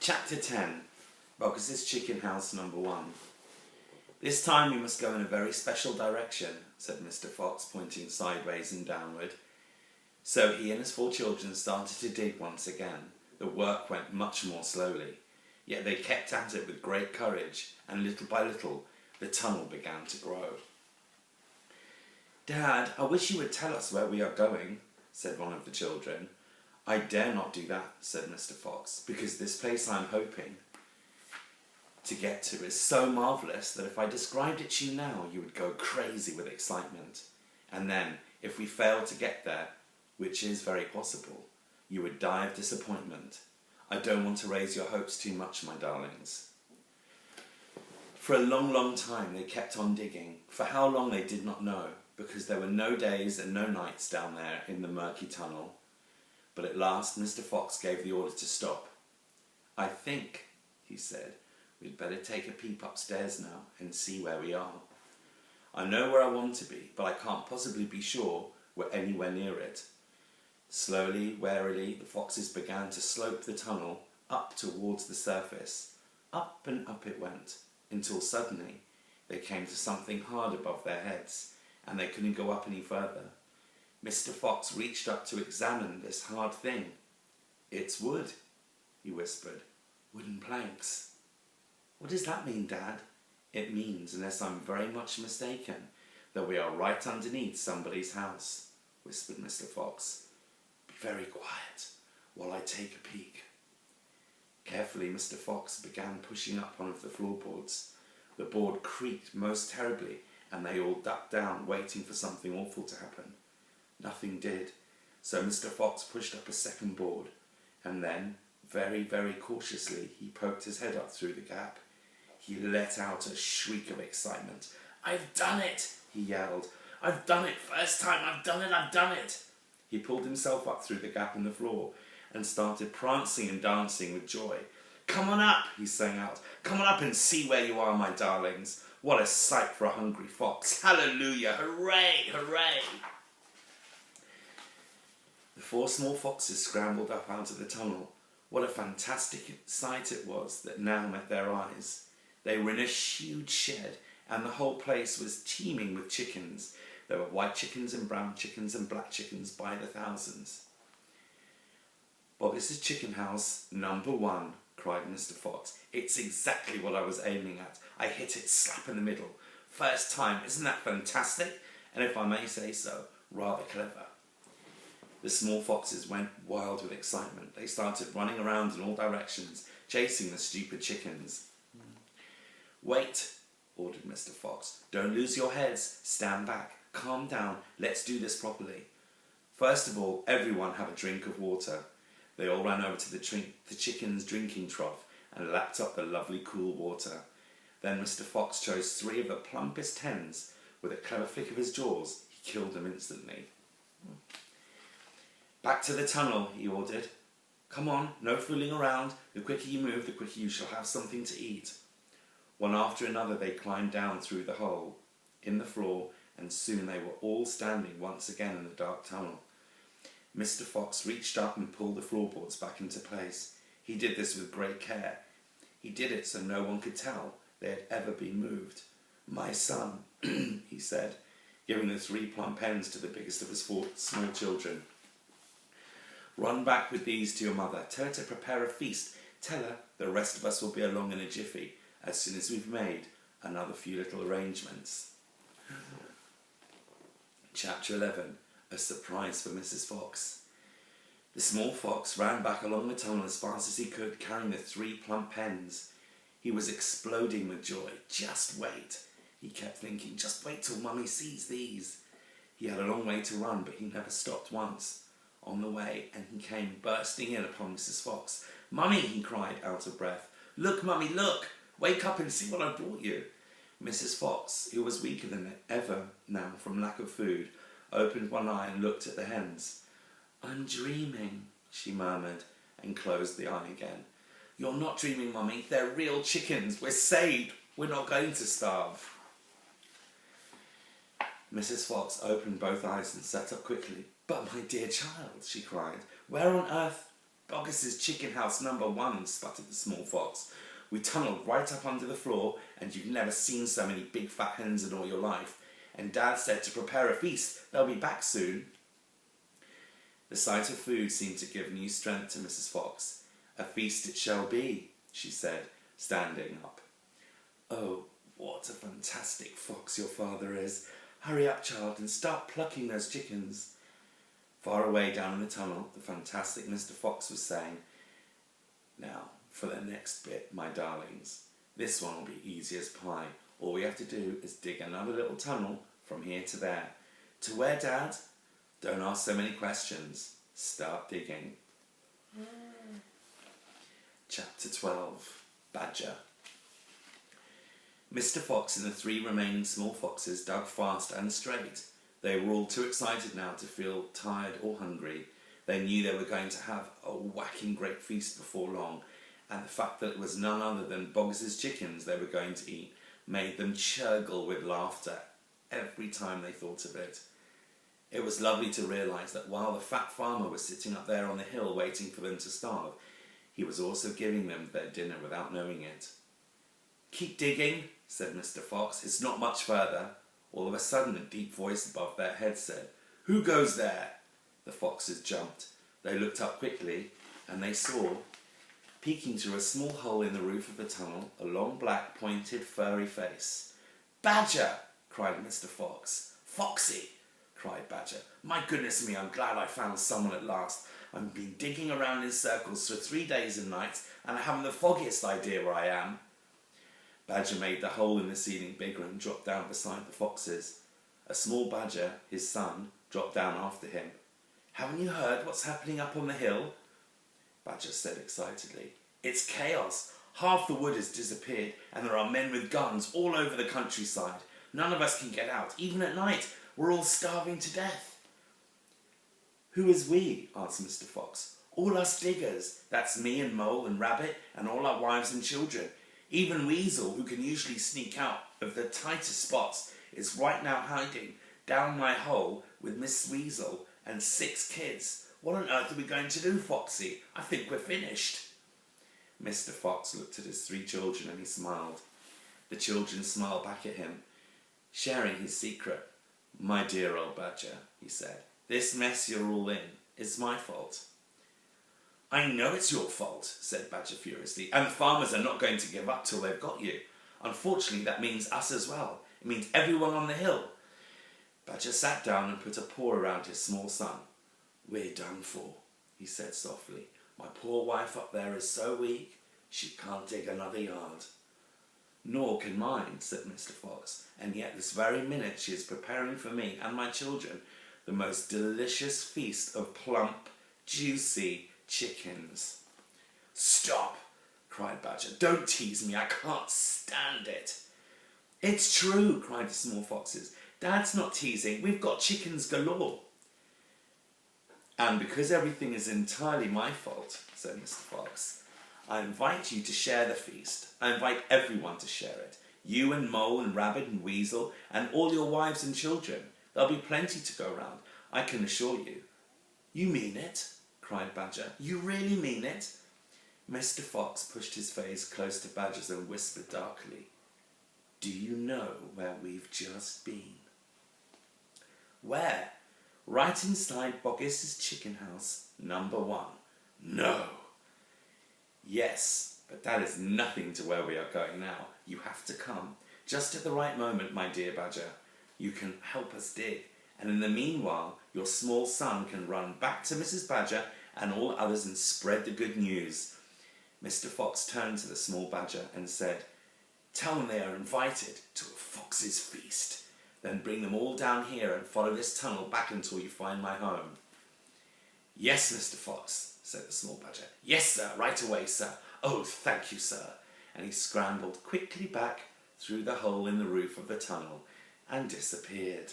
Chapter 10. Boggis' Chicken House number 1. This time we must go in a very special direction, said Mr. Fox, pointing sideways and downward. So he and his 4 children started to dig once again. The work went much more slowly, yet they kept at it with great courage, and little by little the tunnel began to grow. Dad, I wish you would tell us where we are going, said one of the children. I dare not do that, said Mr. Fox, because this place I am hoping to get to is so marvellous that if I described it to you now, you would go crazy with excitement. And then, if we failed to get there, which is very possible, you would die of disappointment. I don't want to raise your hopes too much, my darlings. For a long, long time they kept on digging. For how long they did not know, because there were no days and no nights down there in the murky tunnel. But at last Mr. Fox gave the order to stop. I think, he said, we'd better take a peep upstairs now and see where we are. I know where I want to be, but I can't possibly be sure we're anywhere near it. Slowly, warily, the foxes began to slope the tunnel up towards the surface. Up and up it went, until suddenly they came to something hard above their heads, and they couldn't go up any further. Mr. Fox reached up to examine this hard thing. It's wood, he whispered. Wooden planks. What does that mean, Dad? It means, unless I'm very much mistaken, that we are right underneath somebody's house, whispered Mr. Fox. Be very quiet while I take a peek. Carefully, Mr. Fox began pushing up one of the floorboards. The board creaked most terribly, and they all ducked down, waiting for something awful to happen. Nothing did, so Mr. Fox pushed up a second board, and then, very, very cautiously, he poked his head up through the gap. He let out a shriek of excitement. I've done it, he yelled. I've done it, first time, I've done it. He pulled himself up through the gap in the floor and started prancing and dancing with joy. Come on up, he sang out. Come on up and see where you are, my darlings. What a sight for a hungry fox. Hallelujah, hooray, hooray. The 4 small foxes scrambled up out of the tunnel. What a fantastic sight it was that now met their eyes. They were in a huge shed, and the whole place was teeming with chickens. There were white chickens and brown chickens and black chickens by the thousands. Boggis' chicken house number 1, cried Mr. Fox. It's exactly what I was aiming at. I hit it slap in the middle. First time, isn't that fantastic? And if I may say so, rather clever. The small foxes went wild with excitement. They started running around in all directions, chasing the stupid chickens. Wait, ordered Mr. Fox. Don't lose your heads. Stand back. Calm down. Let's do this properly. First of all, everyone have a drink of water. They all ran over to the chicken's drinking trough and lapped up the lovely cool water. Then Mr. Fox chose 3 of the plumpest hens. With a clever flick of his jaws, he killed them instantly. Back to the tunnel, he ordered. Come on, no fooling around. The quicker you move, the quicker you shall have something to eat. One after another they climbed down through the hole in the floor, and soon they were all standing once again in the dark tunnel. Mr. Fox reached up and pulled the floorboards back into place. He did this with great care. He did it so no one could tell they had ever been moved. My son, he said, giving the 3 plump hens to the biggest of his 4 small children. Run back with these to your mother. Tell her to prepare a feast. Tell her the rest of us will be along in a jiffy as soon as we've made another few little arrangements. Chapter 11. A surprise for Mrs. Fox. The small fox ran back along the tunnel as fast as he could, carrying the 3 plump hens. He was exploding with joy. Just wait, he kept thinking. Just wait till Mummy sees these. He had a long way to run, but he never stopped once. On the way, and he came bursting in upon Mrs. Fox. Mummy, he cried, out of breath. Look, Mummy, look! Wake up and see what I brought you. Mrs. Fox, who was weaker than ever now from lack of food, opened one eye and looked at the hens. I'm dreaming, she murmured, and closed the eye again. You're not dreaming, Mummy. They're real chickens. We're saved. We're not going to starve. Mrs. Fox opened both eyes and sat up quickly. But my dear child, she cried, where on earth... Boggis' chicken house number 1, sputtered the small fox. We tunnelled right up under the floor, and you've never seen so many big fat hens in all your life. And Dad said to prepare a feast. They'll be back soon. The sight of food seemed to give new strength to Mrs. Fox. A feast it shall be, she said, standing up. Oh, what a fantastic fox your father is. Hurry up, child, and start plucking those chickens. Far away down in the tunnel, the fantastic Mr. Fox was saying, Now, for the next bit, my darlings. This one will be easy as pie. All we have to do is dig another little tunnel from here to there. To where, Dad? Don't ask so many questions. Start digging. Chapter 12. Badger. Mr. Fox and the 3 remaining small foxes dug fast and straight. They were all too excited now to feel tired or hungry. They knew they were going to have a whacking great feast before long, and the fact that it was none other than Boggis' chickens they were going to eat made them churgle with laughter every time they thought of it. It was lovely to realise that while the fat farmer was sitting up there on the hill waiting for them to starve, he was also giving them their dinner without knowing it. Keep digging, said Mr. Fox. It's not much further. All of a sudden, a deep voice above their heads said, Who goes there? The foxes jumped. They looked up quickly, and they saw, peeking through a small hole in the roof of the tunnel, a long black pointed furry face. Badger! Cried Mr. Fox. Foxy! Cried Badger. My goodness me, I'm glad I found someone at last. I've been digging around in circles for 3 days and nights, and I haven't the foggiest idea where I am. Badger made the hole in the ceiling bigger and dropped down beside the foxes. A small badger, his son, dropped down after him. Haven't you heard what's happening up on the hill? Badger said excitedly. It's chaos. Half the wood has disappeared, and there are men with guns all over the countryside. None of us can get out, even at night. We're all starving to death. Who is we? Asked Mr. Fox. All us diggers. That's me and Mole and Rabbit and all our wives and children. Even Weasel, who can usually sneak out of the tightest spots, is right now hiding down my hole with Miss Weasel and 6 kids. What on earth are we going to do, Foxy? I think we're finished. Mr. Fox looked at his 3 children and he smiled. The children smiled back at him, sharing his secret. My dear old Badger, he said, this mess you're all in is my fault. I know it's your fault, said Badger furiously, and the farmers are not going to give up till they've got you. Unfortunately, that means us as well. It means everyone on the hill. Badger sat down and put a paw around his small son. We're done for, he said softly. My poor wife up there is so weak, she can't dig another yard. Nor can mine, said Mr. Fox, and yet this very minute she is preparing for me and my children the most delicious feast of plump, juicy chickens. Stop, cried Badger. Don't tease me, I can't stand it. It's true, cried the small foxes. Dad's not teasing, we've got chickens galore. And because everything is entirely my fault, said Mr. Fox, I invite you to share the feast. I invite everyone to share it. You and Mole and Rabbit and Weasel and all your wives and children. There'll be plenty to go round, I can assure you. You mean it? Cried Badger. You really mean it? Mr. Fox pushed his face close to Badger's and whispered darkly, Do you know where we've just been? Where? Right inside Boggis' chicken house, number 1. No. Yes, but that is nothing to where we are going now. You have to come. Just at the right moment, my dear Badger. You can help us dig. And in the meanwhile, your small son can run back to Mrs. Badger and all others and spread the good news. Mr. Fox turned to the small badger and said, Tell them they are invited to a fox's feast. Then bring them all down here and follow this tunnel back until you find my home. Yes, Mr. Fox, said the small badger. Yes, sir, right away, sir. Oh, thank you, sir. And he scrambled quickly back through the hole in the roof of the tunnel and disappeared.